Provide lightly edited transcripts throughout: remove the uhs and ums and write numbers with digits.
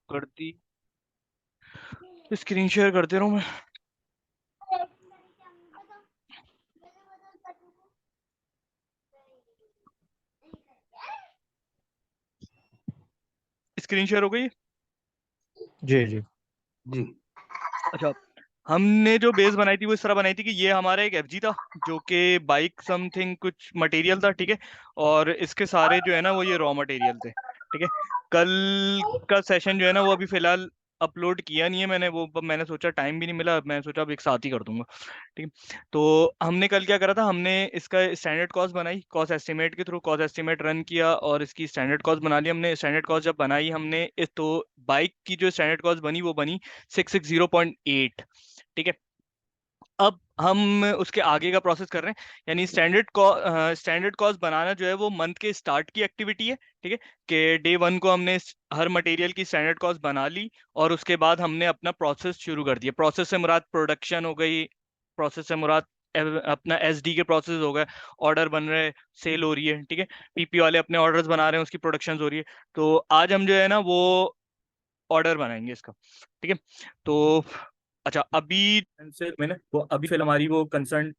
कर दी। Screen share करते रहूं मैं? स्क्रीन शेयर हो गई? जी जी जी अच्छा, हमने जो बेस बनाई थी वो इस तरह बनाई थी कि ये हमारा एक एफजी था जो कि बाइक समथिंग कुछ मटेरियल था, ठीक है। और इसके सारे जो है ना वो ये रॉ मटेरियल थे, ठीक है। कल का सेशन जो है ना वो अभी फिलहाल अपलोड किया नहीं है मैंने, वो मैंने सोचा टाइम भी नहीं मिला, मैं सोचा अब एक साथ ही कर दूंगा, ठीक है। तो हमने कल क्या करा था, हमने इसका स्टैंडर्ड कॉस्ट बनाई, कॉस्ट एस्टिमेट के थ्रू कॉस्ट एस्टिमेट रन किया और इसकी स्टैंडर्ड कॉस्ट बना ली हमने। स्टैंडर्ड कॉस्ट जब बनाई हमने तो बाइक की जो स्टैंडर्ड कॉस्ट बनी वो बनी 660.8, ठीक है। अब हम उसके आगे का प्रोसेस कर रहे हैं, यानी स्टैंडर्ड कॉस्ट बनाना जो है वो मंथ के स्टार्ट की एक्टिविटी है, ठीक है। कि डे 1 को हमने हर मटेरियल की स्टैंडर्ड कॉस्ट बना ली और उसके बाद हमने अपना प्रोसेस शुरू कर दिया। प्रोसेस से मुराद प्रोडक्शन हो गई, प्रोसेस से मुराद अपना एसडी के प्रोसेस हो गए, ऑर्डर बन रहे, सेल हो रही है, ठीक है। पीपी वाले अपने ऑर्डर्स बना रहे हैं, उसकी प्रोडक्शन हो रही है। तो आज हम जो है ना वो ऑर्डर बनाएंगे इसका, ठीक है। तो अच्छा, अभी से मैंने वो अभी फिलहाल हमारी वो कंसर्न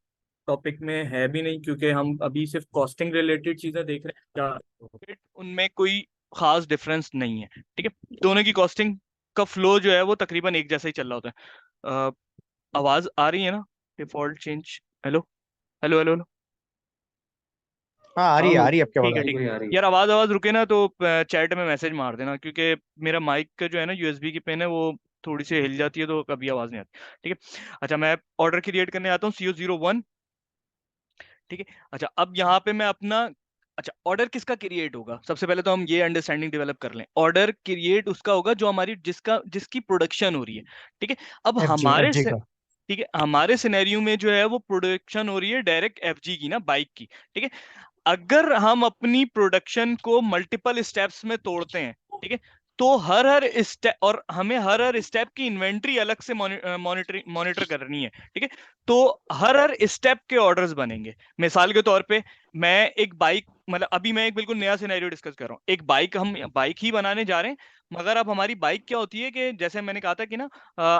टॉपिक में है भी नहीं, क्योंकि हम अभी सिर्फ कॉस्टिंग रिलेटेड चीजें देख रहे हैं क्या, उनमें कोई खास डिफरेंस नहीं है, ठीक है। दोनों की कॉस्टिंग का फ्लो जो है वो तकरीबन एक जैसा ही चल रहा होता है। आवाज आ रही है ना? Default change. Hello hello hello hello. हाँ, आ रही हाँ है, हाँ, आ रही है आपकी आवाज, ठीक आ है रही ठीक आ है। रही आ रही है। यार आवाज आवाज रुके ना तो चैट में मैसेज मार देना, क्योंकि मेरा माइक का जो है ना यूएसबी की पिन है वो थोड़ी सी हिल जाती है तो कभी आवाज नहीं आती, ठीक है। अच्छा, मैं ऑर्डर क्रिएट करने आता हूँ CO01, ठीक है। अच्छा, अब यहाँ पे मैं अपना, अच्छा ऑर्डर किसका क्रिएट होगा, सबसे पहले तो हम ये अंडरस्टैंडिंग डेवलप कर लें। ऑर्डर क्रिएट उसका होगा जो हमारी जिसकी प्रोडक्शन हो रही है, ठीक है। अब एफजी एफजी का। ठीक है, हमारे सिनेरियो में जो है वो प्रोडक्शन हो रही है डायरेक्ट एफजी की ना, बाइक की, ठीक है। अगर हम अपनी प्रोडक्शन को मल्टीपल स्टेप्स में तोड़ते हैं, ठीक है, तो हर हर स्टेप, और हमें हर हर स्टेप की इन्वेंट्री अलग से मॉनिटर करनी है, ठीक है। तो हर हर स्टेप के ऑर्डर्स बनेंगे। मिसाल के तौर पे मैं एक बाइक, मतलब अभी मैं एक बिल्कुल नया सिनेरियो डिस्कस कर रहा हूँ, एक बाइक, हम बाइक ही बनाने जा रहे हैं। मगर अब हमारी बाइक क्या होती है कि जैसे मैंने कहा था कि ना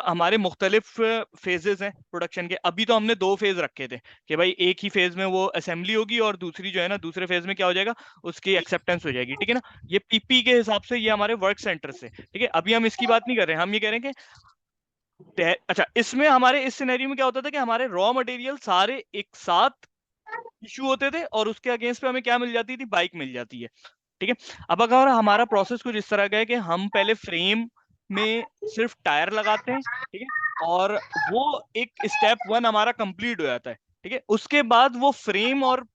हमारे मुख्तलिफ फेजेस हैं प्रोडक्शन के। अभी तो हमने दो फेज रखे थे कि भाई एक ही फेज में वो असेंबली होगी और दूसरी जो है ना दूसरे फेज में क्या हो जाएगा, उसकी एक्सेप्टेंस हो जाएगी, ठीक है ना। ये पीपी के हिसाब से ये हमारे वर्क सेंटर से, ठीक है। अभी हम इसकी बात नहीं कर रहे हैं, हम ये कह रहे हैं कि अच्छा, इसमें हमारे इस सिनेरियो में क्या होता था कि हमारे रॉ मटेरियल सारे एक साथ इशू होते थे और उसके अगेंस्ट पे हमें क्या मिल जाती थी, बाइक मिल जाती है, ठीक है। अब अगर हमारा प्रोसेस कुछ इस तरह का है कि हम पहले फ्रेम में सिर्फ टायर लगाते हैं, ठीक है, और वो एक स्टेप 1 हमारा कंप्लीट हो जाता है, ठीक है। उसके बाद वो फ्रेम और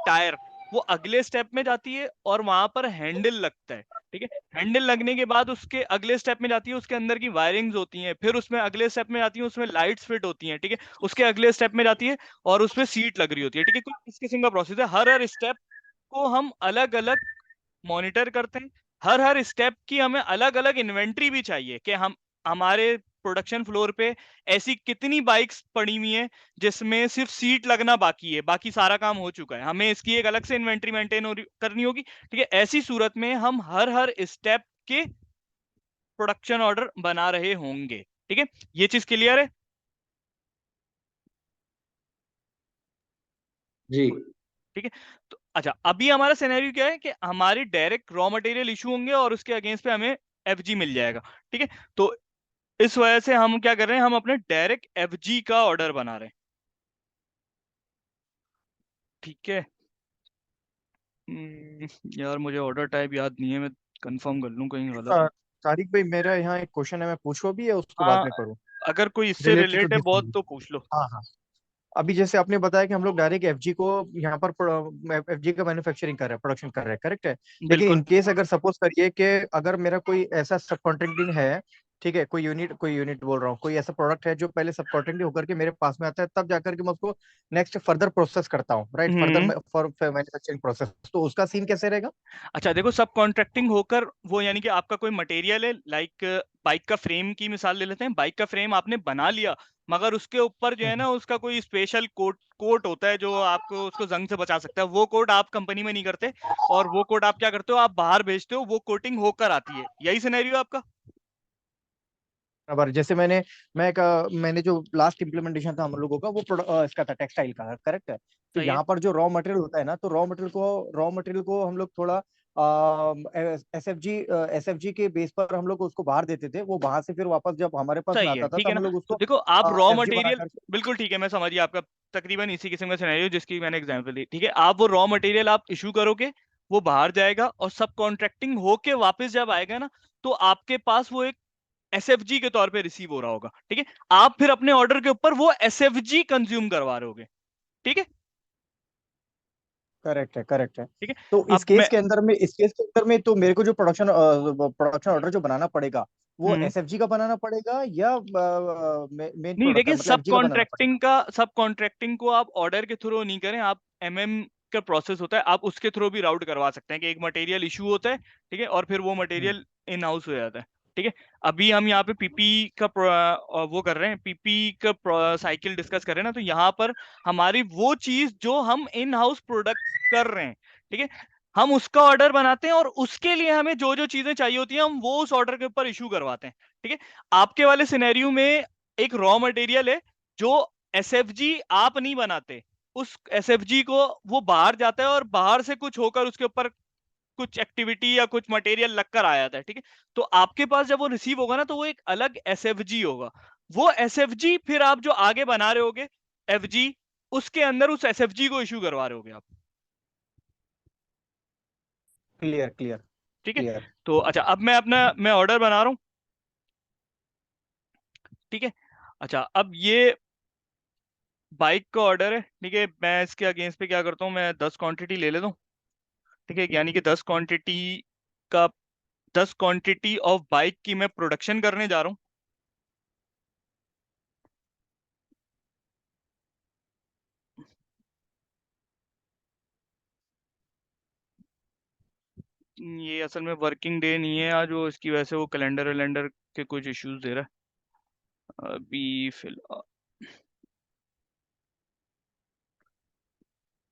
टायर वो अगले स्टेप में जाती है और वहां पर हैंडल लगता है, ठीक है। हैंडल लगने के बाद उसके अगले स्टेप में जाती है, उसके अंदर की वायरिंग्स होती हैं, फिर उसमें अगले स्टेप में जाती है, उसमें लाइट्स फिट होती हैं, ठीक है। उसके अगले स्टेप में जाती है और उसमें सीट लग रही होती है, ठीक है। कुछ इस किस्म का प्रोसेस है। हर हर स्टेप को हम अलग अलग मॉनिटर करते हैं। हर हर स्टेप की हमें अलग अलग इन्वेंट्री भी चाहिए कि हम हमारे प्रोडक्शन फ्लोर पे ऐसी कितनी बाइक्स पड़ी हुई हैं जिसमें सिर्फ सीट लगना बाकी है, बाकी सारा काम हो चुका है, हमें इसकी एक अलग से इन्वेंट्री मेंटेन करनी होगी, ठीक है। ऐसी सूरत में हम हर हर स्टेप के प्रोडक्शन ऑर्डर बना रहे होंगे, ठीक है। ये चीज क्लियर है? जी ठीक है। तो अच्छा, अभी हमारा सिनेरियो क्या है कि हमारी डायरेक्ट रॉ मटेरियल इशू होंगे और उसके अगेंस्ट पे हमें एफजी मिल जाएगा, ठीक है। तो इस वजह से हम क्या कर रहे हैं, हम अपने डायरेक्ट एफजी का ऑर्डर बना रहे हैं, ठीक है। यार मुझे ऑर्डर टाइप याद नहीं है, मैं कंफर्म कर लूं कहीं गलत ना। तारिक भाई, मेरा यहाँ एक क्वेश्चन है, मैं पूछूं भी या उसको बाद हाँ, में करूँ? अगर कोई इससे रिलेटेड टू रिलेट है दिस बहुत ओनली। तो पूछ लो। हाँ हाँ। अभी जैसे आपने बताया कि हम लोग डायरेक्ट एफजी को यहाँ पर एफजी का मैन्युफैक्चरिंग कर रहे हैं, प्रोडक्शन कर रहे हैं, करेक्ट है। लेकिन बिल्कुल। इन केस अगर सपोज करिए कि अगर मेरा कोई ऐसा सब कॉन्ट्रैक्टिंग है, ठीक है, कोई यूनिट बोल रहा हूँ, कोई ऐसा प्रोडक्ट है जो पहले सब कॉन्ट्रैक्टिंग होकर के मेरे पास में आता है, तब जाकर के मैं उसको नेक्स्ट फर्दर प्रोसेस करता हूँ, right, further hmm. For manufacturing process, तो उसका सीन कैसे रहेगा? अच्छा देखो, सब कॉन्ट्रैक्टिंग होकर वो यानी कि आपका कोई मटेरियल है, लाइक बाइक का फ्रेम की मिसाल ले लेते हैं। बाइक का फ्रेम आपने बना लिया, मगर उसके ऊपर जो है हम्म। ना उसका कोई स्पेशल कोट कोट होता है जो आपको उसको जंग से बचा सकता है, वो कोट आप कंपनी में नहीं करते और वो कोट आप क्या करते हो, आप बाहर भेजते हो, वो कोटिंग होकर आती है। यही सिनेरियो आपका? बराबर। जैसे मैंने जो लास्ट इम्प्लीमेंटेशन था हम लोगों का, वो इसका था टेक्सटाइल का, करेक्ट है। तो सही है। यहाँ पर जो रॉ मटेरियल होता है ना, तो रॉ मटेरियल को हम लोग थोड़ा एसएफजी के बेस पर हम लोग उसको बाहर देते थे। वो वहां से फिर वापस जब हमारे पास में सही है, आता था, ठीक तो है हम ना। लोग तो उसको देखो आप रॉ एफजी बना मटेरियल, करके। बिल्कुल ठीक है, मैं समझिए आपका तकरीबन इसी किस्म का सिनेरियो जिसकी मैंने एग्जांपल दी, ठीक है। आप वो रॉ मटेरियल आप इशू करोगे, वो बाहर जाएगा और सब कॉन्ट्रैक्टिंग होके वापस जब आएगा ना, तो आपके पास वो एक एसएफजी के तौर पे रिसीव हो रहा होगा, ठीक है। आप फिर अपने ऑर्डर के ऊपर वो एसएफजी कंज्यूम करवा रहे होगे, ठीक है। करेक्ट है, करेक्ट है। ठीक है। तो अब मैं इस केस के अंदर में तो मेरे को जो प्रोडक्शन ऑर्डर जो बनाना पड़ेगा, वो हम्म एसएफजी का बनाना पड़ेगा या मेन नहीं प्रोडक्ट का, देखिए, मतलब एफजी का बनाना पड़ेगा? सब कॉन्ट्रैक्टिंग को आप ऑर्डर के थ्रू नहीं करें, आप एमएम का प्रोसेस होता है, आप उसके थ्रू भी राउट करवा सकते हैं कि एक मटेरियल इशू होता है, ठीक है, और फिर वो हम्म। मटेरियल इन हाउस हो जाता है, ठीक है। अभी हम यहाँ पे पीपी का वो कर रहे हैं, पीपी का साइकिल डिस्कस कर रहे हैं ना, तो यहाँ पर हमारी वो चीज जो हम इन हाउस प्रोडक्ट कर रहे हैं, ठीक है, हम उसका ऑर्डर बनाते हैं और उसके लिए हमें जो जो चीजें चाहिए होती हैं हम वो उस ऑर्डर के ऊपर इशू करवाते हैं, ठीक है। आपके वाले सिनेरियो में एक रॉ मटेरियल है जो एसएफजी आप नहीं बनाते, उस एसएफजी को वो बाहर जाता है और बाहर से कुछ होकर उसके ऊपर कुछ एक्टिविटी या कुछ मटेरियल लगकर आ जाता है, ठीक है। तो आपके पास जब वो रिसीव होगा ना, तो वो एक अलग एसएफजी होगा। वो एसएफजी फिर आप जो आगे बना रहे होगे एफजी, उसके अंदर उस एसएफजी को इशू करवा रहे होगे आप, क्लियर, क्लियर, ठीक है। क्लियर। तो अच्छा, अब मैं ऑर्डर बना रहा हूँ, ठीक है। अच्छा, अब ये बाइक का ऑर्डर है, ठीक है। मैं इसके अगेंस्ट पे क्या करता हूँ, मैं 10 क्वांटिटी ले लेता हूँ, ठीक है। यानी कि 10 क्वांटिटी का 10 क्वांटिटी ऑफ बाइक की मैं प्रोडक्शन करने जा रहा हूँ। ये असल में वर्किंग डे नहीं है आज, वो इसकी वजह से वो कैलेंडर वैलेंडर के कुछ इश्यूज दे रहा है अभी फिलहाल,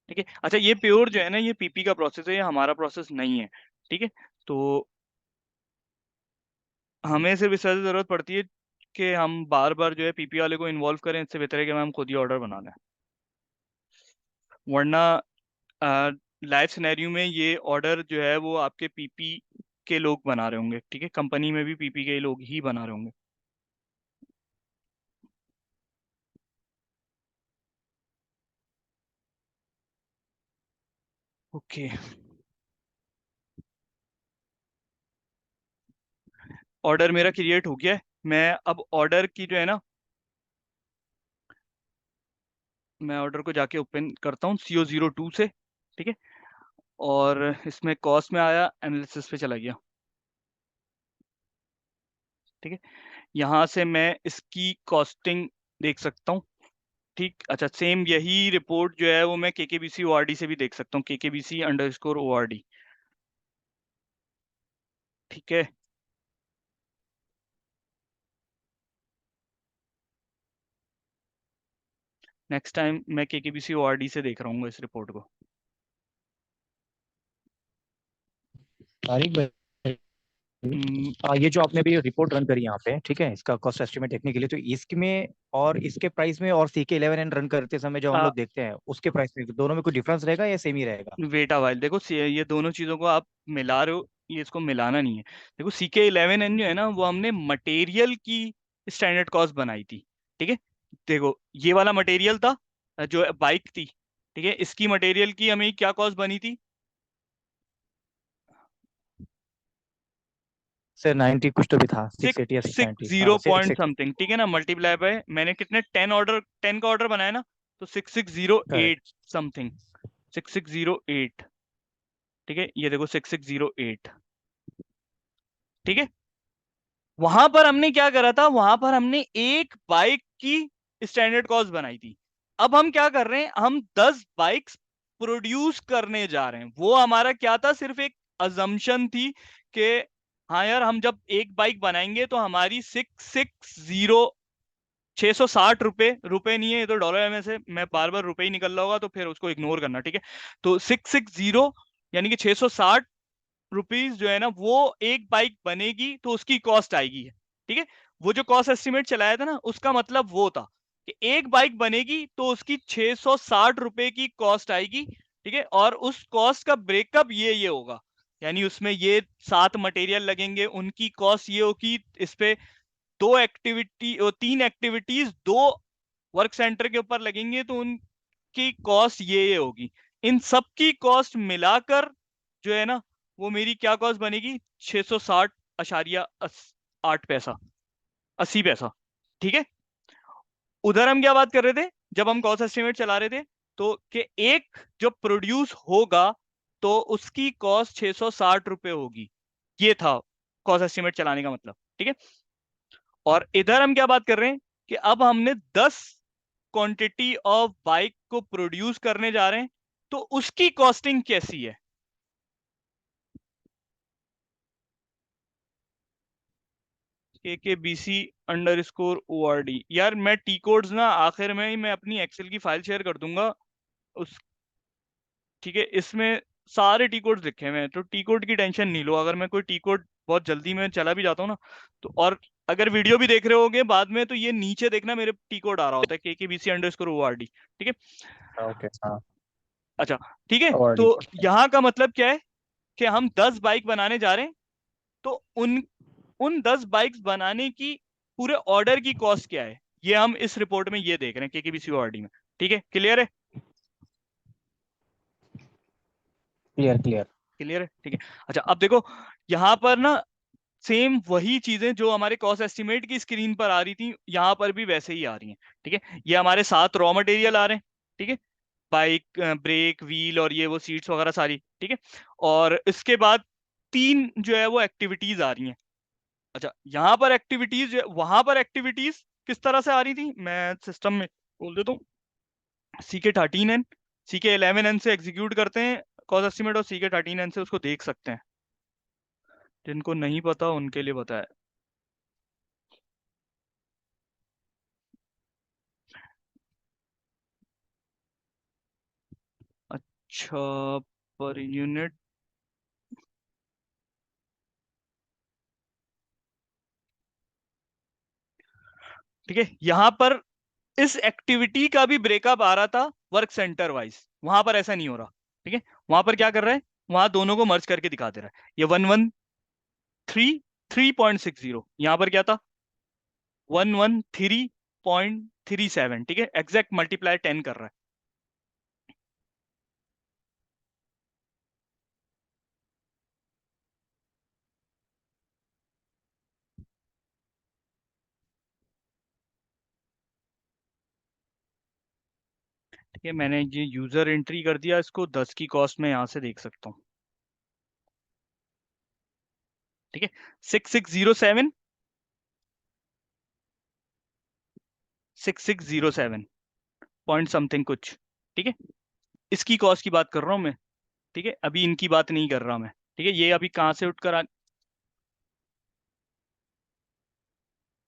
ठीक है। अच्छा, ये प्योर जो है ना, ये पीपी का प्रोसेस है, ये हमारा प्रोसेस नहीं है, ठीक है। तो हमें सिर्फ इस वजह से जरूरत पड़ती है कि हम बार बार जो है पीपी वाले को इन्वॉल्व करें, इससे बेहतर है कि हम खुद ही ऑर्डर बना लें, वरना लाइव सिनेरियो में ये ऑर्डर जो है वो आपके पीपी के लोग बना रहे होंगे, ठीक है। कंपनी में भी पीपी के लोग ही बना रहे होंगे। ओके, ऑर्डर मेरा क्रिएट हो गया है। मैं अब ऑर्डर की जो है ना, मैं ऑर्डर को जाके ओपन करता हूँ CO02 से, ठीक है। और इसमें कॉस्ट में आया, एनालिसिस पे चला गया, ठीक है। यहाँ से मैं इसकी कॉस्टिंग देख सकता हूँ, ठीक। अच्छा, सेम यही रिपोर्ट जो है वो मैं KKBC ORD से भी देख सकता हूँ, KKBC_ORD, ठीक है। नेक्स्ट टाइम मैं KKBC ORD से देख रहा हूँ इस रिपोर्ट को। तारिक भाई, हम्म, ये जो आपने अभी रिपोर्ट रन करी यहाँ पे, ठीक है, इसका कॉस्ट एस्टिमेट देखने के लिए, तो इसमें और इसके प्राइस में और CK11N रन करते समय जो हम आ, लोग देखते हैं, उसके प्राइस में दोनों में कोई डिफरेंस रहेगा या सेम ही रहेगा? वेट अ व्हाइल, देखो ये दोनों चीजों को आप मिला रहे हो, ये इसको मिलाना नहीं है। देखो CK11N जो है ना, वो हमने मटेरियल की स्टैंडर्ड कॉस्ट बनाई थी, ठीक है। देखो ये वाला मटेरियल था, जो बाइक थी, ठीक है, इसकी मटेरियल की हमें क्या कॉस्ट बनी थी, सर 90 कुछ तो भी था, 680 या सिक्स सिक्स सिक्स नाइनटी हाँ, zero six point six something, ठीक है ना, मल्टीप्लाई बाय मैंने कितने 10 का ऑर्डर बनाया ना, तो 6608 करेक्ट। समथिंग, 6608, ठीक है। ये देखो 6608, ठीक है। वहां पर हमने क्या करा था, वहां पर हमने एक बाइक की स्टैंडर्ड कॉस्ट बनाई थी। अब हम क्या कर रहे हैं, हम 10 बाइक्स प्रोड्यूस करने जा रहे हैं। वो हमारा क्या था, सिर्फ एक अजम्पशन थी कि हाँ यार, हम जब एक बाइक बनाएंगे तो हमारी 660 रुपए, रुपए नहीं है ये तो डॉलर में से, मैं बार बार रुपए ही निकल रहा होगा तो फिर उसको इग्नोर करना, ठीक है। तो 660 यानी कि 660 रुपीज जो है ना, वो एक बाइक बनेगी तो उसकी कॉस्ट आएगी, ठीक है। वो जो कॉस्ट एस्टिमेट चलाया था ना, उसका मतलब वो था कि एक बाइक बनेगी तो उसकी 660 रुपए की कॉस्ट आएगी, ठीक है, और उस कॉस्ट का ब्रेकअप ये होगा, यानी उसमें ये 7 मटेरियल लगेंगे, उनकी कॉस्ट ये होगी, इस पे 3 एक्टिविटीज 2 वर्क सेंटर के ऊपर लगेंगे तो उनकी कॉस्ट ये होगी। इन सब की कॉस्ट मिलाकर जो है ना, वो मेरी क्या कॉस्ट बनेगी, 660.8 पैसा, 80 पैसा, ठीक है। उधर हम क्या बात कर रहे थे जब हम कॉस्ट एस्टिमेट चला रहे थे, तो कि एक जो प्रोड्यूस होगा तो उसकी कॉस्ट 660 रुपए होगी, ये था कॉस्ट एस्टिमेट चलाने का मतलब, ठीक है। और इधर हम क्या बात कर रहे हैं कि अब हमने 10 क्वांटिटी ऑफ बाइक को प्रोड्यूस करने जा रहे हैं, तो उसकी कॉस्टिंग कैसी है। KKBC_ORD, यार मैं टी कोड्स ना आखिर में ही मैं अपनी एक्सेल की फाइल शेयर कर दूंगा उस, ठीक है, इसमें सारे टी कोड्स लिखे हुए हैं, तो टी कोड की टेंशन नहीं लो। अगर मैं कोई टी कोड बहुत जल्दी में चला भी जाता हूँ ना, तो और अगर वीडियो भी देख रहे होगे बाद में, तो ये नीचे देखना मेरे टी कोड आ रहा होता है, KKBC_ORD, ठीक है। ओके, हाँ। अच्छा, ठीक है, तो ORD। यहाँ का मतलब क्या है कि हम 10 बाइक बनाने जा रहे हैं, तो उन उन 10 बाइक्स बनाने की पूरे ऑर्डर की कॉस्ट क्या है, ये हम इस रिपोर्ट में ये देख रहे हैं KKBC_ORD में, ठीक है, क्लियर है। Clear clear. क्लियर है, ठीक है। अच्छा, अब देखो यहाँ पर ना सेम वही चीजें जो हमारे कॉस्ट एस्टिमेट की स्क्रीन पर आ रही थी, यहाँ पर भी वैसे ही आ रही हैं, ठीक है। ये हमारे 7 रॉ मटेरियल आ रहे हैं, ठीक है, बाइक, ब्रेक, व्हील और ये वो सीट्स वगैरह सारी, ठीक है। और इसके बाद 3 जो है वो एक्टिविटीज आ रही हैं। अच्छा, यहाँ पर एक्टिविटीज, वहां पर एक्टिविटीज किस तरह से आ रही थी, मैं सिस्टम में बोल देता हूँ। CK13N, CK11N से एग्जीक्यूट करते हैं कॉस्ट एस्टिमेट, और CK13N से उसको देख सकते हैं, जिनको नहीं पता उनके लिए बताया। अच्छा, पर यूनिट, ठीक है, यहाँ पर इस एक्टिविटी का भी ब्रेकअप आ रहा था वर्क सेंटर वाइज, वहां पर ऐसा नहीं हो रहा, ठीक है। वहां पर क्या कर रहा है, वहां दोनों को मर्ज करके दिखा दे रहा है, ये 113.3.60, यहाँ पर क्या था, 113.37, ठीक है, एग्जैक्ट मल्टीप्लाई 10 कर रहा है। ठीक है, मैंने ये यूजर एंट्री कर दिया, इसको 10 की कॉस्ट में यहाँ से देख सकता हूँ, ठीक है। 6607 पॉइंट समथिंग कुछ, ठीक है, इसकी कॉस्ट की बात कर रहा हूँ मैं, ठीक है, अभी इनकी बात नहीं कर रहा मैं, ठीक है। ये अभी कहाँ से उठकर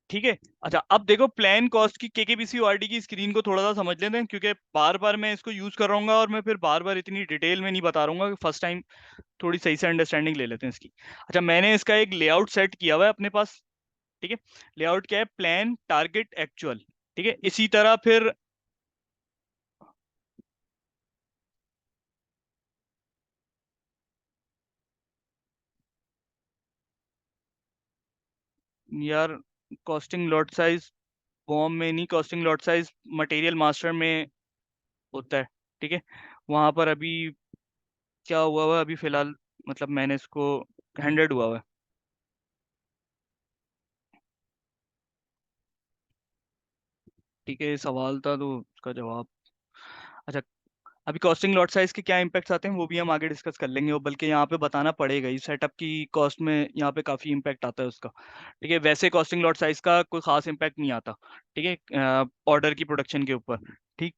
ठीक है। अच्छा, अब देखो प्लान कॉस्ट की KKBC_ORD की स्क्रीन को थोड़ा सा समझ लेते हैं, क्योंकि बार बार मैं इसको यूज कर रहा हूँ और मैं फिर बार बार इतनी डिटेल में नहीं बता रहा हूँ, फर्स्ट टाइम थोड़ी सही से अंडरस्टैंडिंग ले लेते हैं इसकी। अच्छा, मैंने इसका एक लेआउट सेट किया हुआ है अपने पास, ठीक है। लेआउट क्या है, प्लान, टारगेट, एक्चुअल, ठीक है। इसी तरह फिर यार, कॉस्टिंग लॉट साइज बॉम में नहीं, costing lot size material master में होता है, ठीक है। वहां पर अभी क्या हुआ हुआ है अभी फिलहाल, मतलब मैंने इसको 100 हुआ हुआ है, ठीक है। ये सवाल था तो उसका जवाब। अच्छा, अभी कॉस्टिंग लॉट साइज के क्या इम्पैक्ट्स आते हैं वो भी हम आगे डिस्कस कर लेंगे, वो बल्कि यहाँ पे बताना पड़ेगा ही, सेटअप की कॉस्ट में यहाँ पे काफ़ी इम्पैक्ट आता है उसका, ठीक है। वैसे कॉस्टिंग लॉट साइज का कोई खास इम्पैक्ट नहीं आता, ठीक है, ऑर्डर की प्रोडक्शन के ऊपर, ठीक।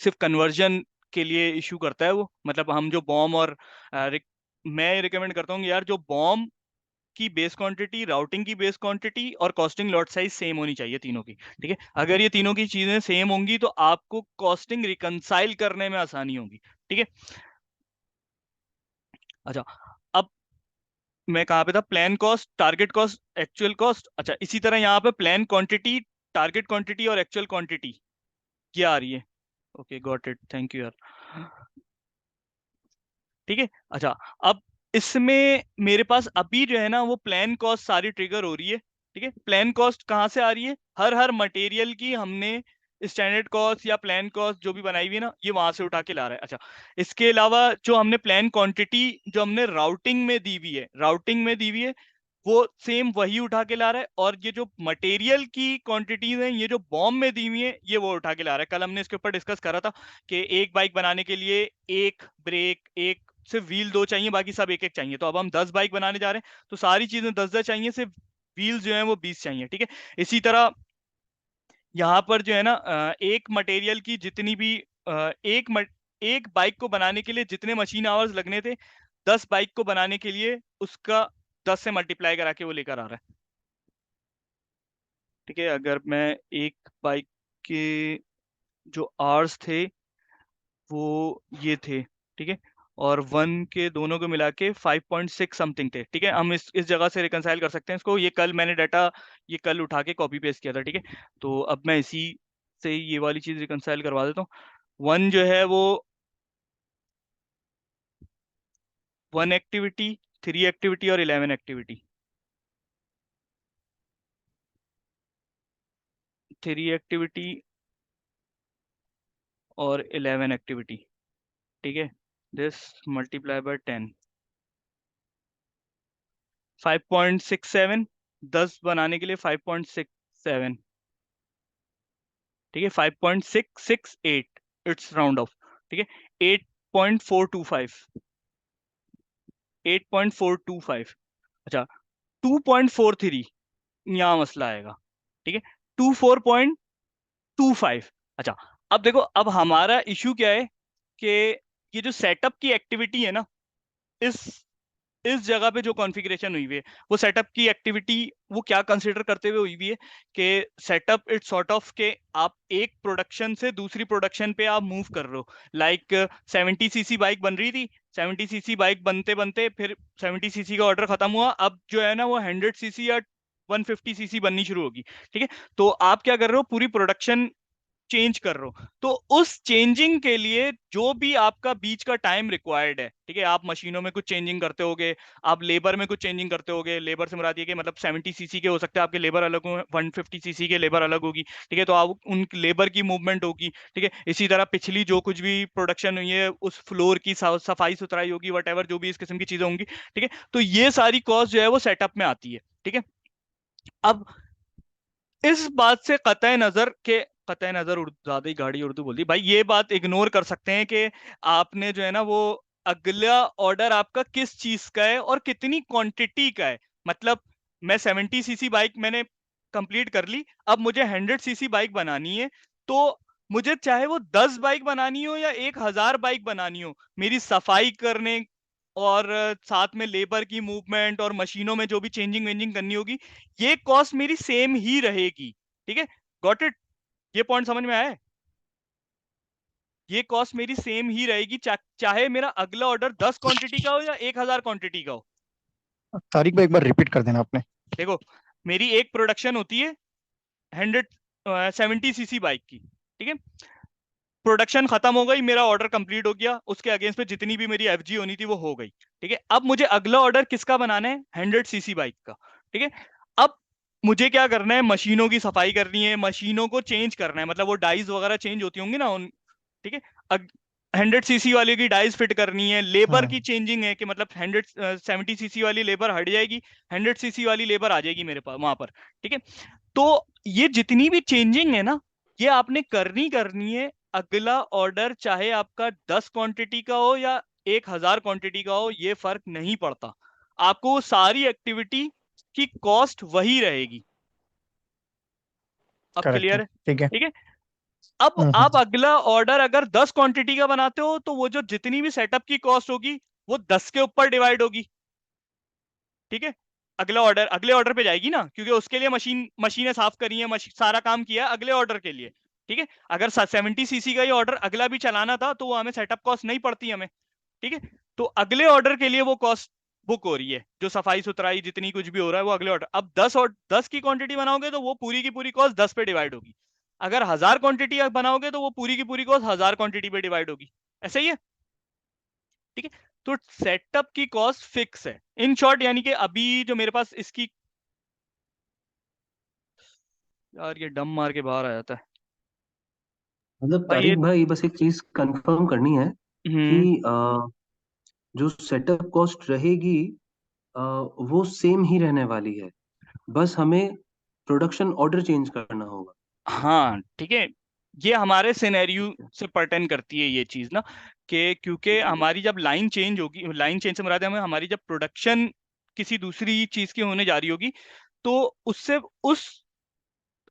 सिर्फ कन्वर्जन के लिए इशू करता है वो, मतलब हम जो बॉम और मैं रिकमेंड करता हूँ यार, जो बॉम की बेस क्वांटिटी, राउटिंग की बेस क्वांटिटी और कॉस्टिंग लॉट साइज सेम होनी चाहिए तीनों की, ठीक है। अगर ये तीनों की चीजें सेम होंगी तो आपको कॉस्टिंग रिकंसाइल करने में आसानी होगी, ठीक है। अच्छा, अब मैं कहाँ पे था, plan cost, target cost, actual cost. अच्छा, इसी तरह यहाँ पे प्लान क्वांटिटी, टारगेट क्वांटिटी और एक्चुअल क्वांटिटी ये आ रही है। Okay, got it, thank you यार। ठीक है। अच्छा, अब इसमें मेरे पास अभी जो है ना वो प्लान कॉस्ट सारी ट्रिगर हो रही है। ठीक है, प्लान कॉस्ट कहाँ से आ रही है, हर हर मटेरियल की हमने स्टैंडर्ड कॉस्ट या प्लान कॉस्ट जो भी बनाई हुई है ना, ये वहां से उठा के ला रहा है। अच्छा, इसके अलावा जो हमने प्लान क्वांटिटी जो हमने राउटिंग में दी हुई है, राउटिंग में दी हुई है, वो सेम वही उठा के ला रहा है। और ये जो मटेरियल की क्वांटिटीज हैं, ये जो बॉम्ब में दी हुई है, ये वो उठा के ला रहा है। कल हमने इसके ऊपर डिस्कस करा था कि एक बाइक बनाने के लिए एक ब्रेक, एक सिर्फ व्हील दो चाहिए, बाकी सब एक एक चाहिए। तो अब हम 10 बाइक बनाने जा रहे हैं, तो सारी चीजें 10-10 चाहिए, सिर्फ व्हील जो है वो 20 चाहिए। ठीक है। इसी तरह यहाँ पर जो है ना एक मटेरियल की जितनी भी एक बाइक को बनाने के लिए जितने मशीन आवर्स लगने थे, 10 बाइक को बनाने के लिए उसका 10 से मल्टीप्लाई करा के वो लेकर आ रहा है। ठीक है, अगर मैं एक बाइक के जो आवर्स थे वो ये थे, ठीक है, और वन के दोनों को मिला के 5.6 समथिंग थे। ठीक है, हम इस जगह से रिकंसाइल कर सकते हैं इसको। ये कल मैंने डाटा ये कल उठा के कॉपी पेस्ट किया था। ठीक है, तो अब मैं इसी से ये वाली चीज रिकंसाइल करवा देता हूँ। वन जो है वो वन एक्टिविटी, 3 एक्टिविटी और 11 एक्टिविटी, 3 एक्टिविटी और 11 एक्टिविटी। ठीक है, दिस मल्टीप्लाई बाय 10, 5.67, 10 बनाने के लिए 5.67। ठीक है, 5.668, इट्स राउंड ऑफ। ठीक है, 8.425, 8.425। अच्छा, 2.43 यहाँ मसला आएगा। ठीक है, 24.25। अच्छा, अब देखो, अब हमारा इशू क्या है कि ये जो सेटअप की एक्टिविटी है ना, इस इस जगह पे जो कॉन्फ़िगरेशन हुई हुई है, वो सेटअप की एक्टिविटी वो क्या कंसीडर करते हुए हुई हुई है कि सेटअप इट्स सॉर्ट ऑफ के आप एक प्रोडक्शन से दूसरी प्रोडक्शन पे आप मूव कर रहे हो। लाइक 70 सीसी बाइक बन रही थी, 70 सीसी बाइक बनते बनते फिर 70 सीसी का ऑर्डर खत्म हुआ, अब जो है ना वो 100 सीसी या 150 सीसी बननी शुरू होगी। ठीक है, तो आप क्या कर रहे हो, पूरी प्रोडक्शन चेंज कर रहे हो। तो उस चेंजिंग के लिए जो भी आपका बीच का टाइम रिक्वायर्ड है, ठीक है, आप मशीनों में कुछ चेंजिंग करते होगे, आप लेबर में कुछ चेंजिंग करते होगे। लेबर से मुराद ये कि मतलब 70 सीसी के हो सकते हैं आपके लेबर अलग हो, 150 सीसी के लेबर अलग होगी। ठीक है, तो आप उन लेबर की मूवमेंट होगी। ठीक है, इसी तरह पिछली जो कुछ भी प्रोडक्शन हुई है उस फ्लोर की सफाई सुथराई होगी, वट जो भी इस किस्म की चीजें होंगी। ठीक है, तो ये सारी कॉस्ट जो है वो सेटअप में आती है। ठीक है, अब इस बात से कतई नजर ज्यादा ही गाड़ी उर्दू बोल दी भाई, ये बात इग्नोर कर सकते हैं कि आपने जो है ना वो अगला ऑर्डर आपका किस चीज का है और कितनी क्वांटिटी का है। मतलब मैं 70 सीसी बाइक मैंने कंप्लीट कर ली, अब मुझे 100 सीसी बाइक बनानी है। तो मुझे चाहे वो 10 बाइक बनानी हो या 1,000 बाइक बनानी हो, मेरी सफाई करने और साथ में लेबर की मूवमेंट और मशीनों में जो भी चेंजिंग वेंजिंग करनी होगी, ये कॉस्ट मेरी सेम ही रहेगी। ठीक है, गॉट इट, ये पॉइंट समझ में आया है? ये कॉस्ट मेरी सेम ही रहेगी, चाहे मेरा अगला ऑर्डर 10 क्वांटिटी का हो या 1,000 क्वांटिटी का हो। तारिक भाई एक बार रिपीट कर देना आपने। देखो, मेरी एक प्रोडक्शन होती है 170 सीसी बाइक की। ठीक है, प्रोडक्शन खत्म हो गई, मेरा ऑर्डर कंप्लीट हो गया, उसके अगेंस्ट पे जितनी भी मेरी एफजी होनी थी वो हो गई। ठीक है, अब मुझे अगला ऑर्डर किसका बनाना है, 100 सीसी बाइक का। ठीक है, अब मुझे क्या करना है, मशीनों की सफाई करनी है, मशीनों को चेंज करना है, मतलब वो डाइज वगैरह चेंज होती होंगी ना उन। ठीक है, 100 सीसी वाले की डाइज फिट करनी है, लेबर की हम्म। चेंजिंग है कि मतलब 170 सीसी वाली लेबर हट जाएगी, 100 सीसी वाली लेबर आ जाएगी मेरे पास वहां पर। ठीक है, तो ये जितनी भी चेंजिंग है ना, ये आपने करनी करनी है। अगला ऑर्डर चाहे आपका 10 क्वांटिटी का हो या 1,000 क्वांटिटी का हो, ये फर्क नहीं पड़ता, आपको सारी एक्टिविटी की कॉस्ट वही रहेगी। अब करेक्ट है, क्लियर है? ठीक है। ठीक है, अब आप हम्म। अगला ऑर्डर अगर 10 क्वांटिटी का बनाते हो, तो वो जो जितनी भी सेटअप की कॉस्ट होगी वो 10 के ऊपर डिवाइड होगी। ठीक है, अगले ऑर्डर पे जाएगी ना, क्योंकि उसके लिए मशीनें साफ करी है, सारा काम किया है अगले ऑर्डर के लिए। ठीक है, अगर 70 सीसी का ये ऑर्डर अगला भी चलाना था तो वो हमें सेटअप कॉस्ट नहीं पड़ती हमें। ठीक है, तो अगले ऑर्डर के लिए वो कॉस्ट बुक हो रही है, जो सफाई सुथराई जितनी कुछ भी हो रहा है वो अगले ऑर्डर। अब 10 की क्वांटिटी बनाओगे तो वो पूरी की पूरी कॉस्ट 10 पे डिवाइड होगी। अगर 1000 क्वांटिटी बनाओगे तो वो पूरी की पूरी कॉस्ट 1000 क्वांटिटी पे डिवाइड होगी। ऐसा ही है, ठीक है। तो सेटअप की कॉस्ट फिक्स है इन शॉर्ट, यानी कि अभी जो मेरे पास इसकी, यार ये डम मार के बाहर आ जाता है मतलब भाई ये। तारिक भाई, बस एक चीज कंफर्म करनी है कि हम्म। जो सेटअप कॉस्ट रहेगी वो सेम ही रहने वाली है, बस हमें प्रोडक्शन ऑर्डर चेंज करना होगा। हाँ ठीक है, ये हमारे सिनेरियो से पर्टेन करती है ये चीज ना, कि क्योंकि हमारी जब लाइन चेंज होगी, लाइन चेंज से मुराद है हमें हमारी जब प्रोडक्शन किसी दूसरी चीज की होने जा रही होगी, तो उससे उस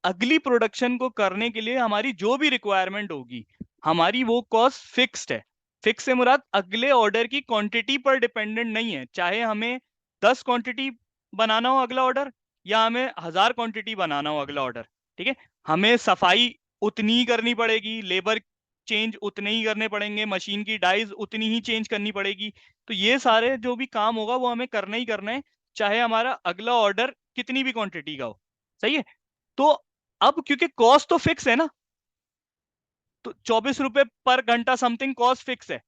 अगली प्रोडक्शन को करने के लिए हमारी जो भी रिक्वायरमेंट होगी, हमारी वो कॉस्ट फिक्स्ड है। फिक्स से मुराद अगले ऑर्डर की क्वांटिटी पर डिपेंडेंट नहीं है, चाहे हमें 10 क्वांटिटी बनाना हो अगला ऑर्डर, या हमें 1000 क्वांटिटी बनाना हो अगला ऑर्डर, ठीक है। हमें सफाई उतनी ही करनी पड़ेगी, लेबर चेंज उतने ही करने पड़ेंगे, मशीन की डाइज उतनी ही चेंज करनी पड़ेगी। तो ये सारे जो भी काम होगा वो हमें करना ही करना है, चाहे हमारा अगला ऑर्डर कितनी भी क्वांटिटी का हो। सही है। तो अब क्योंकि कॉस्ट तो फिक्स है ना, तो 24 रुपए पर घंटा समथिंग कॉस्ट फिक्स है।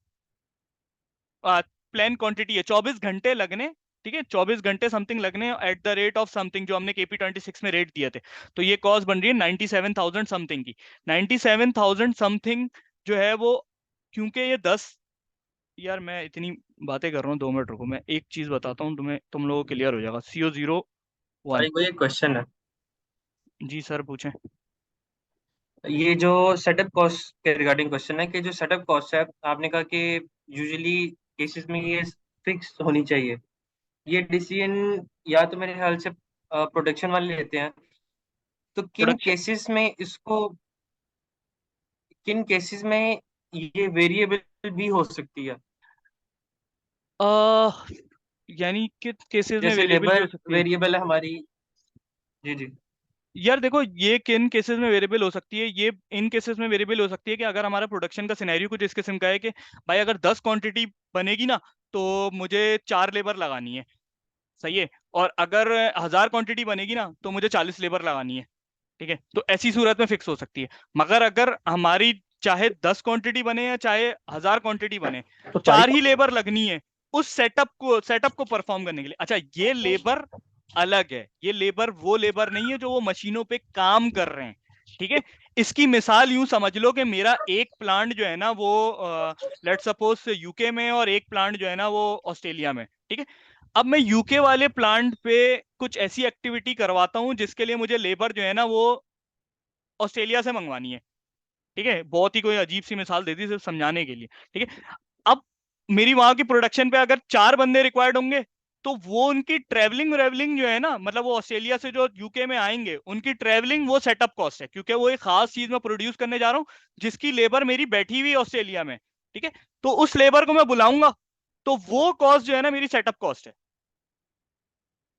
प्लान क्वांटिटी है 24 घंटे लगने, ठीक है, 24 घंटे समथिंग लगने at the rate of something, जो हमने KP26 में रेट दिए थे। तो ये कॉस्ट बन रही है 97,000 समथिंग की। 97,000 समथिंग जो है वो, क्योंकि ये 10, यार मैं इतनी बातें कर रहा हूँ, 2 मिनट रुको, मैं एक चीज बताता हूँ तुम्हें, तुम लोगों को क्लियर हो जाएगा। CO01। सॉरी, कोई एक क्वेश्चन है। जी सर पूछें। ये जो सेटअप कॉस्ट के रिगार्डिंग क्वेश्चन है कि जो सेटअप कॉस्ट है, आपने कहा कि यूजुअली केसेस में ये फिक्स होनी चाहिए। ये डिसीजन या तो मेरे ख्याल से प्रोडक्शन वाले लेते हैं, तो प्रोडक्शन, किन केसेस में ये वेरिएबल भी हो सकती है? यानी कि केसेस में जैसे वेरिएबल भी हो लेबर सकती है। वेरिएबल है हमारी। जी जी। यार देखो, ये किन केसेस में वेरिएबल हो सकती है, ये इन केसेस में वेरिएबल हो सकती है कि अगर हमारा प्रोडक्शन का सिनेरियो कुछ इस किस्म का है कि भाई अगर 10 क्वांटिटी बनेगी ना, तो मुझे 4 लेबर लगानी है। सही है। और अगर 1000 क्वांटिटी बनेगी ना, तो मुझे 40 लेबर लगानी है। ठीक है, तो ऐसी सूरत में फिक्स हो सकती है। मगर अगर हमारी चाहे 10 क्वांटिटी बने या चाहे 1000 क्वांटिटी बने, तो चार तारिक, ही लेबर लगनी है उस सेटअप को परफॉर्म करने के लिए। अच्छा, ये लेबर अलग है, ये लेबर वो लेबर नहीं है जो वो मशीनों पे काम कर रहे हैं। ठीक है। इसकी मिसाल यूं समझ लो कि मेरा एक प्लांट जो है ना वो लेट सपोज यूके में, और एक प्लांट जो है ना वो ऑस्ट्रेलिया में। ठीक है। अब मैं यूके वाले प्लांट पे कुछ ऐसी एक्टिविटी करवाता हूं जिसके लिए मुझे लेबर जो है ना वो ऑस्ट्रेलिया से मंगवानी है। ठीक है, बहुत ही कोई अजीब सी मिसाल दे दी सिर्फ समझाने के लिए। ठीक है। अब मेरी वहां की प्रोडक्शन पे अगर 4 बंदे रिक्वायर्ड होंगे, तो वो उनकी ट्रेवलिंग रेवलिंग जो है ना, मतलब वो ऑस्ट्रेलिया से जो यूके में आएंगे उनकी ट्रेवलिंग वो सेटअप कॉस्ट है, क्योंकि वो एक खास चीज में प्रोड्यूस करने जा रहा हूँ जिसकी लेबर मेरी बैठी हुई है ऑस्ट्रेलिया में। ठीक है। तो उस लेबर को मैं बुलाऊंगा, तो वो कॉस्ट जो है ना मेरी सेटअप कॉस्ट है।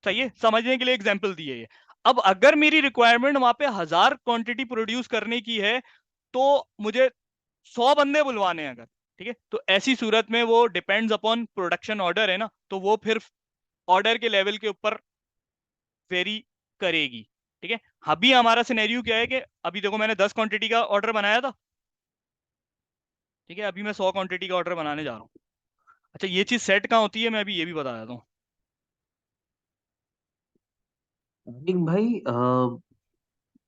सही है, समझने के लिए एग्जाम्पल दिए ये। अब अगर मेरी रिक्वायरमेंट वहां पे 1000 क्वांटिटी प्रोड्यूस करने की है, तो मुझे 100 बंदे बुलवाने हैं अगर। ठीक है, तो ऐसी सूरत में वो डिपेंड्स अपॉन प्रोडक्शन ऑर्डर है ना, तो वो फिर ऑर्डर के लेवल के ऊपर वेरी करेगी। ठीक है। अभी हमारा सिनेरियो क्या है कि अभी देखो मैंने 10 क्वांटिटी का ऑर्डर बनाया था। ठीक है, अभी मैं 100 क्वांटिटी का ऑर्डर बनाने जा रहा हूँ। अच्छा, ये चीज सेट कहाँ होती है मैं अभी ये भी बता देता हूँ। तारिक भाई,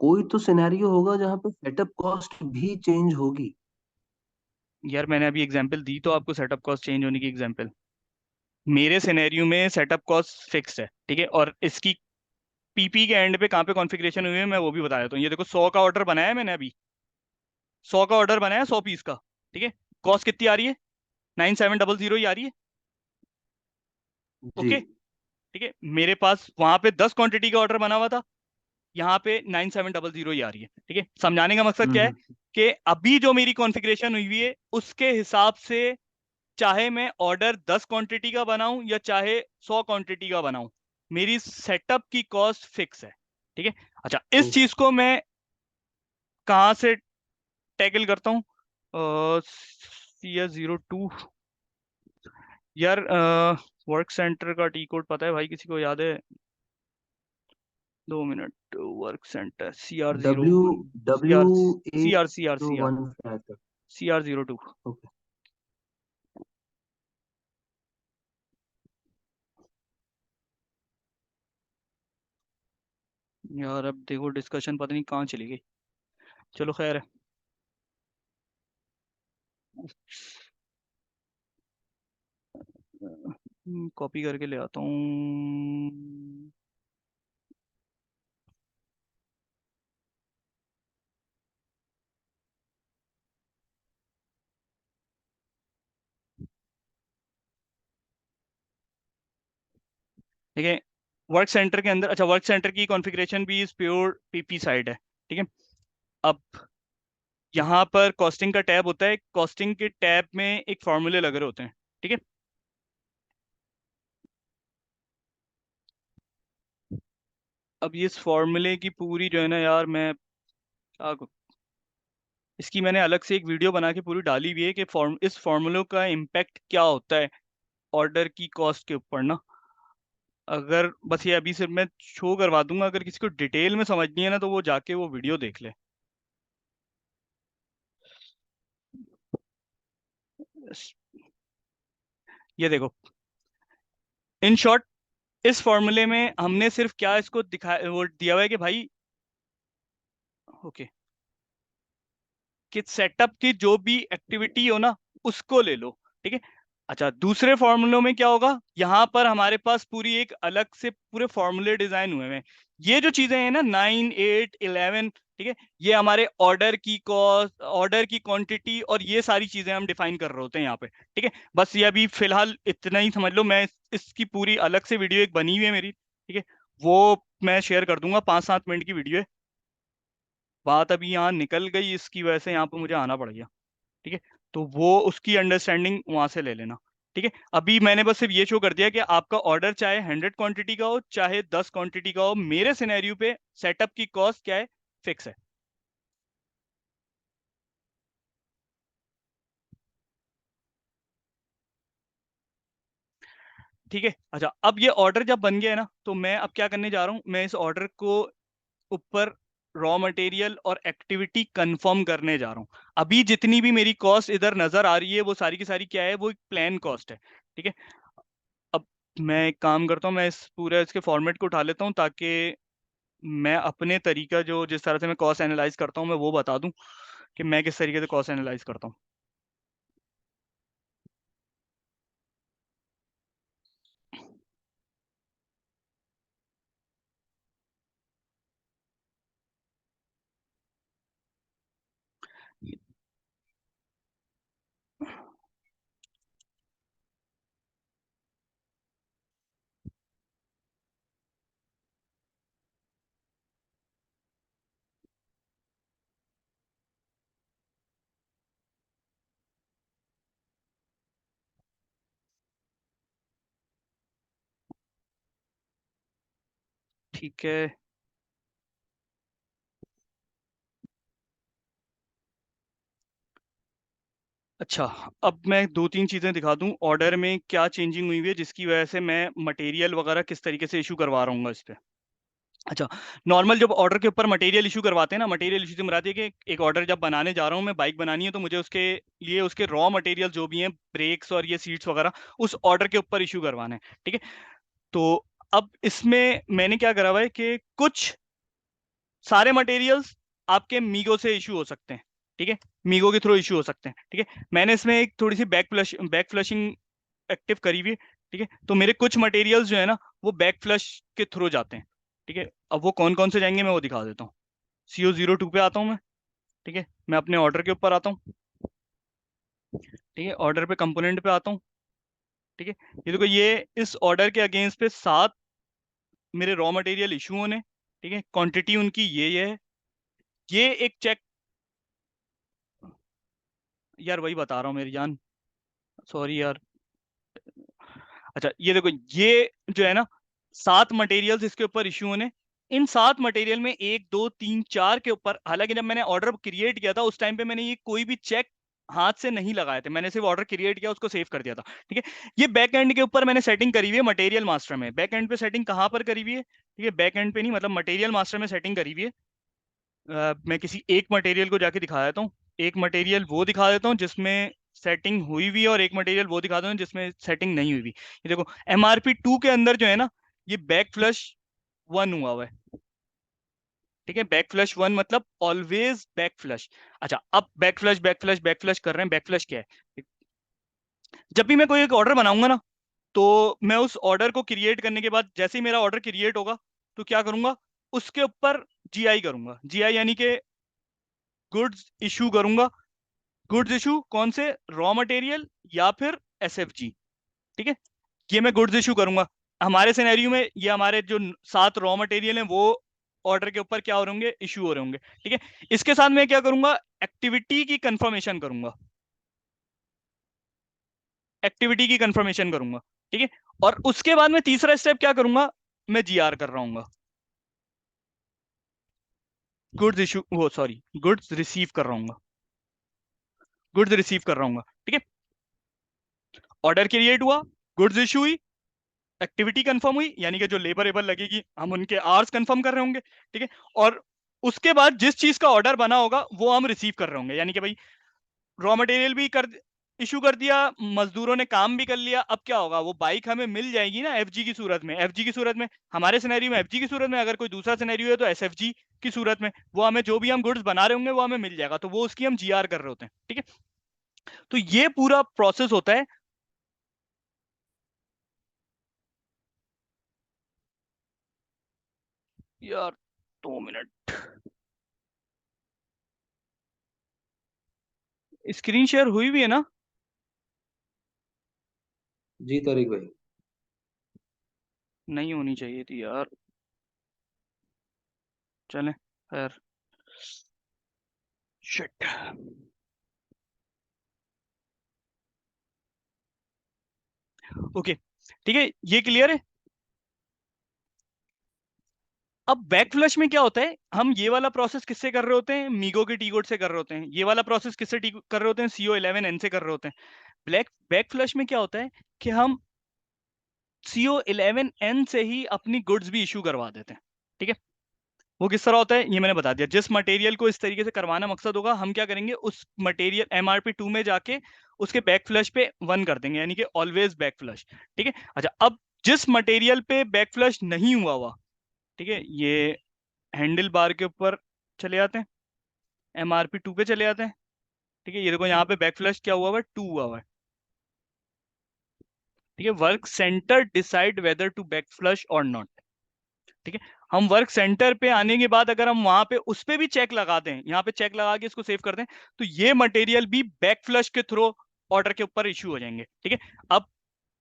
कोई तो सिनेरियो होगा जहाँ पे सेटअप कॉस्ट भी चेंज होगी। यार मैंने अभी एग्जांपल दी तो आपको सेटअप कॉस्ट चेंज होने की एग्जांपल। मेरे सिनेरियो में सेटअप कॉस्ट फिक्स है। ठीक है, और इसकी पीपी के एंड पे कहाँ पे कॉन्फ़िगरेशन हुई है मैं वो भी बता देता हूँ। ये देखो 100 का ऑर्डर बनाया है मैंने अभी, 100 का ऑर्डर बनाया 100 पीस का। ठीक है। कॉस्ट कितनी आ रही है? 9700 ही आ रही है। जी। ओके। ठीक है, मेरे पास वहां पे 10 क्वांटिटी का ऑर्डर बना हुआ था, यहाँ पे 9700 ही आ रही है। ठीक है, समझाने का मकसद क्या है हम्म। कि अभी जो मेरी कॉन्फ़िगरेशन हुई हुई है उसके हिसाब से, चाहे मैं ऑर्डर 10 क्वांटिटी का बनाऊं या चाहे 100 क्वांटिटी का बनाऊं, मेरी सेटअप की कॉस्ट फिक्स है। ठीक है। अच्छा, इस ओ, चीज को मैं कहाँ से टैकल करता हूँ? CS02। यार वर्क सेंटर का टी कोड पता है भाई, किसी को याद है? 2 minute. Work centre CR0, W W CR, ए CR, CR, जो CR, 1 रहता है। CR02। ओके। यार अब देखो डिस्कशन पता नहीं कहाँ चली गई। चलो खैर है। कॉपी करके ले आता हूँ। ठीक है, वर्क सेंटर के अंदर, अच्छा वर्क सेंटर की कॉन्फ़िगरेशन भी इस प्योर PP साइड है। ठीक है, अब यहाँ पर कॉस्टिंग का टैब होता है, कॉस्टिंग के टैब में एक फॉर्मूले लगे रहे होते हैं। ठीक है, अब ये इस फॉर्मूले की पूरी जो है ना यार, मैं इसकी मैंने अलग से एक वीडियो बना के पूरी डाली हुई है कि इस फॉर्मूले का इम्पैक्ट क्या होता है ऑर्डर की कॉस्ट के ऊपर ना। अगर बस ये अभी सिर्फ मैं शो करवा दूंगा, अगर किसी को डिटेल में समझनी है ना तो वो जाके वो वीडियो देख ले। ये देखो, इन शॉर्ट इस फॉर्मूले में हमने सिर्फ क्या इसको दिखा वो दिया हुआ है कि भाई ओके, कि सेटअप की जो भी एक्टिविटी हो ना उसको ले लो। ठीक है, अच्छा दूसरे फॉर्मूलों में क्या होगा, यहाँ पर हमारे पास पूरी एक अलग से पूरे फॉर्मूले डिजाइन हुए हैं। ये जो चीजें हैं ना 9, 8, 11, ठीक है, ये हमारे ऑर्डर की कॉस्ट, ऑर्डर की क्वांटिटी और ये सारी चीजें हम डिफाइन कर रहे होते हैं यहाँ पे। ठीक है, बस ये अभी फिलहाल इतना ही समझ लो। मैं इसकी पूरी अलग से वीडियो एक बनी हुई है मेरी, ठीक है, वो मैं शेयर कर दूंगा, 5-7 मिनट की वीडियो है। बात अभी यहाँ निकल गई इसकी वजह से यहाँ पे मुझे आना पड़ गया। ठीक है, तो वो उसकी अंडरस्टैंडिंग वहां से ले लेना। ठीक है, अभी मैंने बस सिर्फ ये शो कर दिया कि आपका ऑर्डर चाहे 100 क्वांटिटी का हो चाहे 10 क्वांटिटी का हो, मेरे सिनेरियो पे सेटअप की कॉस्ट क्या है, फिक्स है। ठीक है, अच्छा अब ये ऑर्डर जब बन गया है ना, तो मैं अब क्या करने जा रहा हूँ, मैं इस ऑर्डर को ऊपर रॉ मटेरियल और एक्टिविटी कंफर्म करने जा रहा हूँ। अभी जितनी भी मेरी कॉस्ट इधर नजर आ रही है वो सारी की सारी क्या है, वो एक प्लान कॉस्ट है। ठीक है, अब मैं एक काम करता हूँ, मैं इस पूरे इसके फॉर्मेट को उठा लेता हूँ ताकि मैं अपने तरीका जो जिस तरह से मैं कॉस्ट एनालाइज करता हूँ मैं वो बता दूं कि मैं किस तरीके से कॉस्ट एनालाइज करता हूँ। ठीक है, अच्छा अब मैं 2-3 चीजें दिखा दूं ऑर्डर में क्या चेंजिंग हुई हुई है जिसकी वजह से मैं मटेरियल वगैरह किस तरीके से इशू करवा रहा हूँ इस पे। अच्छा, नॉर्मल जब ऑर्डर के ऊपर मटेरियल इशू करवाते हैं ना, मटेरियल इशू से मुराद है कि एक ऑर्डर जब बनाने जा रहा हूँ मैं, बाइक बनानी है तो मुझे उसके लिए उसके रॉ मटेरियल जो भी हैं, ब्रेक्स और ये सीट्स वगैरह, उस ऑर्डर के ऊपर इशू करवाना है। ठीक है, तो अब इसमें मैंने क्या करा हुआ है कि कुछ सारे मटेरियल्स आपके मीगो से इशू हो सकते हैं। ठीक है, मीगो के थ्रू इशू हो सकते हैं। ठीक है, मैंने इसमें एक थोड़ी सी बैक फ्लशिंग एक्टिव करी हुई है। ठीक है, तो मेरे कुछ मटेरियल्स जो है ना वो बैक फ्लश के थ्रू जाते हैं। ठीक है, अब वो कौन कौन से जाएंगे मैं वो दिखा देता हूँ। CO02 पे आता हूँ मैं। ठीक है, मैं अपने ऑर्डर के ऊपर आता हूँ। ठीक है, ऑर्डर पे कंपोनेंट पे आता हूँ। ठीक है, ये देखो ये इस ऑर्डर के अगेंस्ट पे 7 मेरे रॉ मटेरियल इशू होने। ठीक है, क्वांटिटी उनकी ये है, ये एक चेक, यार वही बता रहा हूँ मेरी जान, सॉरी यार। अच्छा ये देखो ये जो है ना 7 मटेरियल्स इसके ऊपर इशू होने। इन 7 मटेरियल में 1, 2, 3, 4 के ऊपर, हालांकि जब मैंने ऑर्डर क्रिएट किया था उस टाइम पे मैंने ये कोई भी चेक हाथ से नहीं लगाए थे, मैंने सिर्फ ऑर्डर क्रिएट किया, उसको सेव कर दिया था। ठीक है, ये बैक एंड के ऊपर मैंने सेटिंग करी हुई है मटेरियल मास्टर में। बैक एंड पे सेटिंग कहाँ पर करी हुई है? ठीक है, बैक एंड पे नहीं, मतलब मटेरियल मास्टर में सेटिंग करी हुई है। मैं किसी एक मटेरियल को जाके दिखा देता हूँ। एक मटेरियल वो दिखा देता हूँ जिसमें सेटिंग हुई हुई है, और एक मटेरियल वो दिखा देता हूँ जिसमें सेटिंग नहीं हुई हुई। ये देखो, MRP 2 के अंदर जो है ना, ये बैक फ्लश 1 हुआ है। ठीक है, बैक फ्लश 1 मतलब ऑलवेज बैक फ्लश। अच्छा, अब back flush back flush back flush कर रहे हैं। बैक फ्लश क्या है? जब भी मैं कोई एक ऑर्डर बनाऊंगा ना, तो मैं उस ऑर्डर को क्रिएट करने के बाद, जैसे ही मेरा ऑर्डर क्रिएट होगा, तो क्या करूंगा, उसके ऊपर GI करूंगा। GI यानी कि गुड्स इशू करूंगा। गुड्स इशू कौन से? रॉ मटेरियल या फिर SFG। ठीक है, ये मैं गुड्स इशू करूंगा। हमारे सिनेरियो में ये हमारे जो 7 रॉ मटेरियल हैं, वो ऑर्डर के ऊपर क्या हो रहे होंगे? इशू हो रहे होंगे। ठीक है, इसके साथ मैं क्या करूंगा? एक्टिविटी की कंफर्मेशन करूंगा। एक्टिविटी की कंफर्मेशन करूंगा। ठीक है, और उसके बाद मैं तीसरा स्टेप क्या करूंगा? मैं GR कर रहा हूँ, गुड्स इशू, वो सॉरी, गुड्स रिसीव कर रहा हूँ। गुड्स रिसीव कर रहा हूँ। ठीक है, ऑर्डर क्रिएट हुआ, गुड्स इशू हुई, एक्टिविटी कंफर्म हुई, यानी कि जो लेबरेबल लगेगी हम उनके आवर्स कंफर्म कर रहे होंगे। ठीक है, और उसके बाद जिस चीज का ऑर्डर बना होगा वो हम रिसीव कर रहे होंगे, यानी कि भाई रॉ मटेरियल भी कर इशू कर दिया, मजदूरों ने काम भी कर लिया। अब क्या होगा? वो बाइक हमें मिल जाएगी ना FG की सूरत में। FG की सूरत में, हमारे सिनेरियो में FG की सूरत में, अगर कोई दूसरा सिनेरियो है तो SFG की सूरत में, वो हमें जो भी हम गुड्स बना रहे होंगे वो हमें मिल जाएगा, तो वो उसकी हम GR कर रहे होते हैं। ठीक है, तो ये पूरा प्रोसेस होता है। यार 2 मिनट, स्क्रीन शेयर हुई भी है ना? जी तारिक भाई। नहीं होनी चाहिए थी यार। चले, खैर, शिट। ओके, ठीक है, ये क्लियर है। अब बैक फ्लश में क्या होता है? हम ये वाला प्रोसेस किससे कर रहे होते हैं? मीगो के टी कोड से कर रहे होते हैं। ये वाला प्रोसेस किससे कर रहे होते हैं? CO11N से कर रहे होते हैं। ब्लैक बैक फ्लश में क्या होता है कि हम CO11N से ही अपनी गुड्स भी इशू करवा देते हैं। ठीक है, वो किस तरह होता है ये मैंने बता दिया। जिस मटेरियल को इस तरीके से करवाना मकसद होगा, हम क्या करेंगे, उस मटेरियल MRP 2 में जाके उसके बैक फ्लश पे 1 कर देंगे, यानी कि ऑलवेज बैक फ्लश। ठीक है, अच्छा, अब जिस मटेरियल पे बैक फ्लश नहीं हुआ, ठीक है, ये हैंडल बार के ऊपर चले जाते हैं, MRP 2 पे चले जाते हैं। ठीक है, ये देखो यहाँ पे बैक फ्लश क्या हुआ हुआ है? 2 हुआ हुआ है। ठीक है, work centre decide whether to back flush और नॉट। ठीक है, हम वर्क सेंटर पे आने के बाद अगर हम वहां पे उस पे भी चेक लगा दें, यहाँ पे चेक लगा के इसको सेव कर दें, तो ये मटेरियल भी बैक फ्लश के थ्रू ऑर्डर के ऊपर इशू हो जाएंगे। ठीक है, अब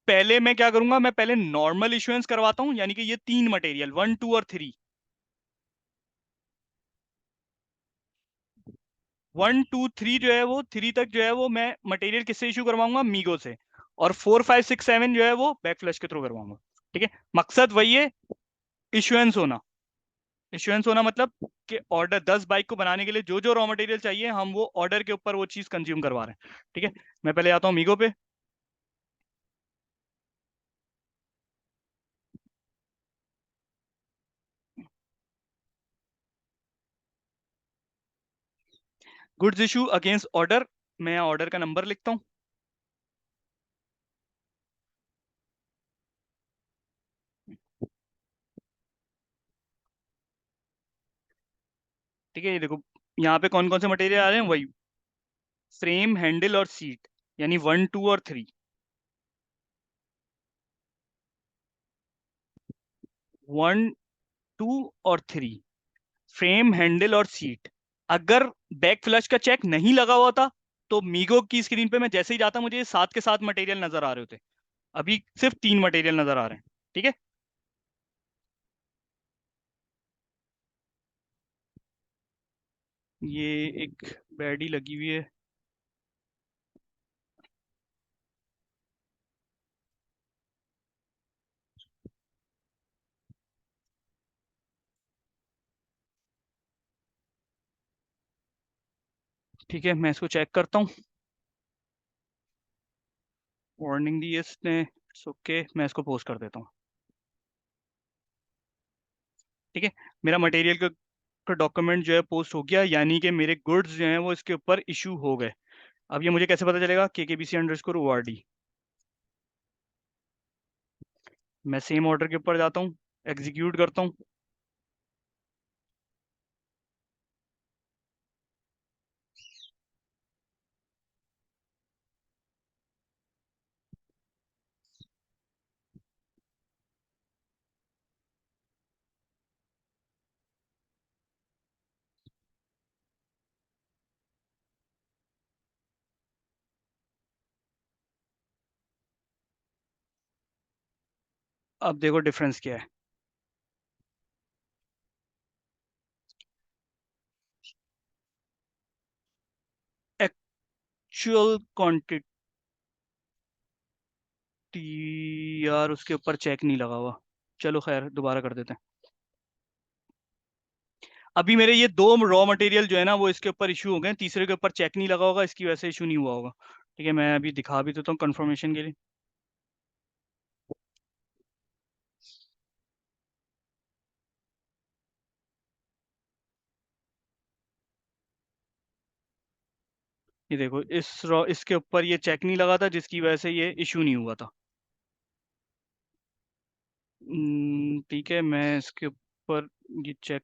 पहले मैं क्या करूंगा? मैं पहले नॉर्मल इशुएंस करवाता हूं, यानी कि ये 3 मटेरियल 1 2 और 3, 1 2 3 जो है वो 3 तक जो है वो मैं मटेरियल किससे इशू करवाऊंगा? मीगो से। और 4 5 6 7 जो है वो बैक फ्लश के थ्रू करवाऊंगा। ठीक है, मकसद वही है, इशुएंस होना। इश्योरेंस होना मतलब कि ऑर्डर 10 बाइक को बनाने के लिए जो जो रॉ मटेरियल चाहिए, हम वो ऑर्डर के ऊपर वो चीज कंज्यूम करवा रहे हैं। ठीक है, मैं पहले आता हूँ मीगो पे। गुड्स इशू अगेंस्ट ऑर्डर, मैं ऑर्डर का नंबर लिखता हूँ। ठीक है, ये देखो यहाँ पे कौन कौन से मटेरियल आ रहे हैं, वही फ्रेम, हैंडल और सीट, यानी 1 2 और 3। 1 2 और 3, फ्रेम, हैंडल और सीट। अगर बैक फ्लश का चेक नहीं लगा हुआ था, तो मीगो की स्क्रीन पे मैं जैसे ही जाता, मुझे ये 7 के 7 मटेरियल नजर आ रहे होते। अभी सिर्फ 3 मटेरियल नजर आ रहे हैं। ठीक है, ये एक बैडी लगी हुई है। ठीक है, मैं इसको चेक करता हूँ। वार्निंग दी है इसने, ओके मैं इसको पोस्ट कर देता हूँ। ठीक है, मेरा मटेरियल का डॉक्यूमेंट जो है पोस्ट हो गया, यानी कि मेरे गुड्स जो हैं वो इसके ऊपर इशू हो गए। अब ये मुझे कैसे पता चलेगा? KKBC_ORD। मैं सेम ऑर्डर के ऊपर जाता हूँ, एग्जीक्यूट करता हूँ। अब देखो डिफरेंस क्या है। एक्चुअल क्वांटिटी यार उसके ऊपर चेक नहीं लगा हुआ। चलो खैर दोबारा कर देते हैं। अभी मेरे ये दो रॉ मटेरियल जो है ना वो इसके ऊपर इशू हो गए हैं, तीसरे के ऊपर चेक नहीं लगा होगा, इसकी वजह से इशू नहीं हुआ होगा। ठीक है, मैं अभी दिखा भी देता हूँ कंफर्मेशन के लिए। ये देखो इस रॉ इसके ऊपर ये चेक नहीं लगा था, जिसकी वजह से ये इशू नहीं हुआ था। ठीक है, मैं इसके ऊपर ये चेक